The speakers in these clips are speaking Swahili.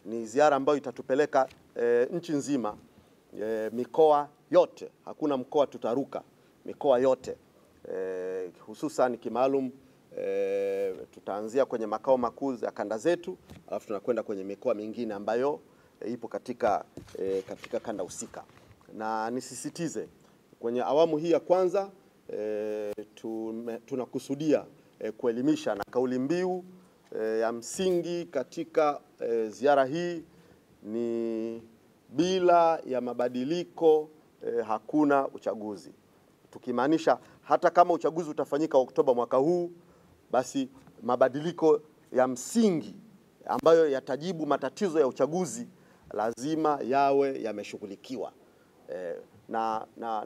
ni ziara ambayo itatupeleka nchi nzima, mikoa yote, hakuna mkoa tutaruka, mikoa yote, hususan kimaalum tutaanzia kwenye makao makuu ya kanda zetu, alafu tunakwenda kwenye mikoa mingine ambayo ipo katika kanda husika. Na nisisitize kwenye awamu hii ya kwanza tunakusudia kuelimisha, na kauli mbiu ya msingi katika ziara hii ni bila ya mabadiliko hakuna uchaguzi. Tukimaanisha hata kama uchaguzi utafanyika Oktoba mwaka huu, basi mabadiliko ya msingi ambayo yatajibu matatizo ya uchaguzi lazima yawe yameshughulikiwa.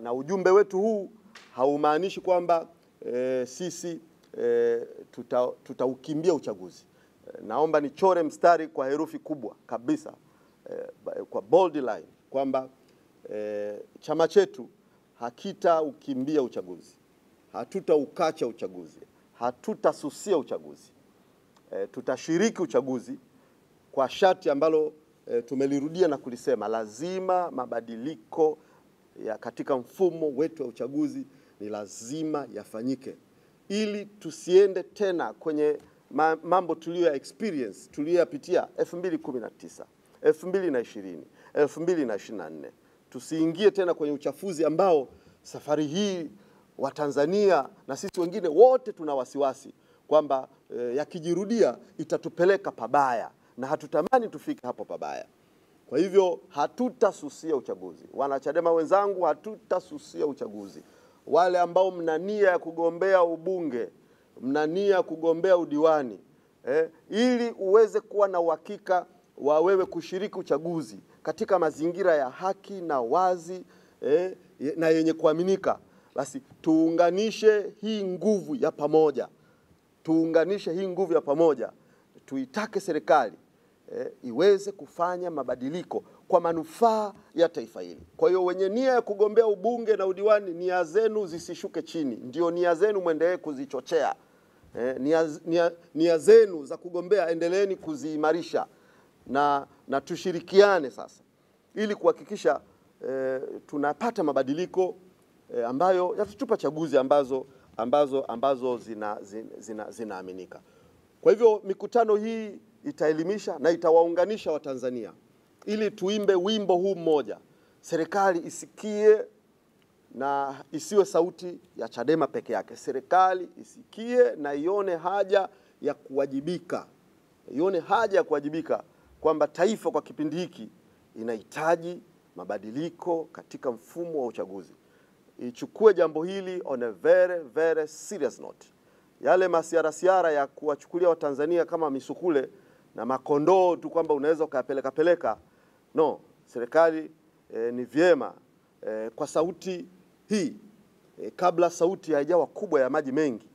Na ujumbe wetu huu haumaanishi kwamba sisi tutaukimbia uchaguzi. Naomba nichore mstari kwa herufi kubwa kabisa, kwa bold line, kwamba chama chetu hakitaukimbia uchaguzi, hatutaukacha uchaguzi, hatutasusia uchaguzi. Tutashiriki uchaguzi kwa sharti ambalo tumelirudia na kulisema, lazima mabadiliko ya katika mfumo wetu wa uchaguzi ni lazima yafanyike, ili tusiende tena kwenye mambo tuliyo experience, tuliyopitia 2019, 2020, 2024. Tusiingie tena kwenye uchafuzi ambao safari hii wa Tanzania na sisi wengine wote tuna wasiwasi kwamba yakijirudia itatupeleka pabaya, na hatutamani tufike hapo pabaya. Kwa hivyo hatutasusia uchaguzi. Wanachadema wenzangu, hatutasusia uchaguzi. Wale ambao mna nia ya kugombea ubunge, mna nia ya kugombea udiwani, ili uweze kuwa na uhakika wa wewe kushiriki uchaguzi katika mazingira ya haki na wazi, na yenye kuaminika, basi tuunganishe hii nguvu ya pamoja. Tuunganishe hii nguvu ya pamoja. Tuitake serikali iweze kufanya mabadiliko kwa manufaa ya taifa hili. Kwa hiyo wenye nia ya kugombea ubunge na udiwani, nia zenu zisishuke chini. Ndio nia zenu muendelee kuzichochea. Nia zenu za kugombea endeleeni kuziimarisha, na tushirikiane sasa ili kuhakikisha tunapata mabadiliko ambayo yatatupa chaguzi ambazo zinaaminika. Kwa hivyo mikutano hii itaelimisha na itawaunganisha Watanzania ili tuimbe wimbo huu mmoja. Serikali isikie na isiwe sauti ya Chadema peke yake. Serikali isikie na ione haja ya kuwajibika. Ione haja ya kuwajibika kwamba taifa kwa kipindi hiki inahitaji mabadiliko katika mfumo wa uchaguzi. Ichukue jambo hili on a very very serious note. Yale masiara ya kuwachukulia Watanzania kama misukule na makondoo tu kwamba unaweza ukapeleka, no, serikali ni vyema kwa sauti hii, kabla sauti haijawa kubwa ya maji mengi,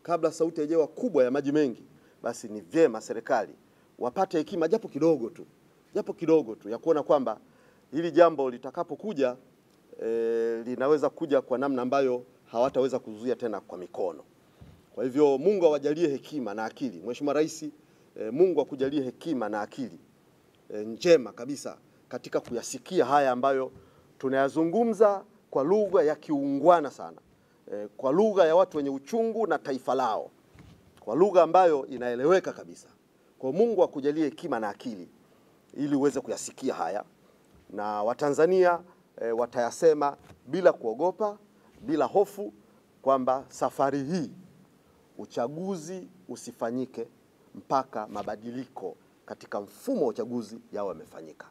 kabla sauti haijawa kubwa ya maji mengi, basi ni vyema serikali wapate hekima japo kidogo tu ya kuona kwamba hili jambo litakapokuja linaweza kuja kwa namna ambayo hawataweza kuzuia tena kwa mikono. Kwa hivyo Mungu awajalie hekima na akili. Mheshimiwa Rais, Mungu akujalie hekima na akili njema kabisa katika kuyasikia haya ambayo tunayazungumza kwa lugha ya kiungwana sana, kwa lugha ya watu wenye uchungu na taifa lao, kwa lugha ambayo inaeleweka kabisa. Kwa Mungu akujalie hekima na akili ili uweze kuyasikia haya, na Watanzania watayasema bila kuogopa, bila hofu, kwamba safari hii uchaguzi usifanyike mpaka mabadiliko katika mfumo wa uchaguzi yao yamefanyika.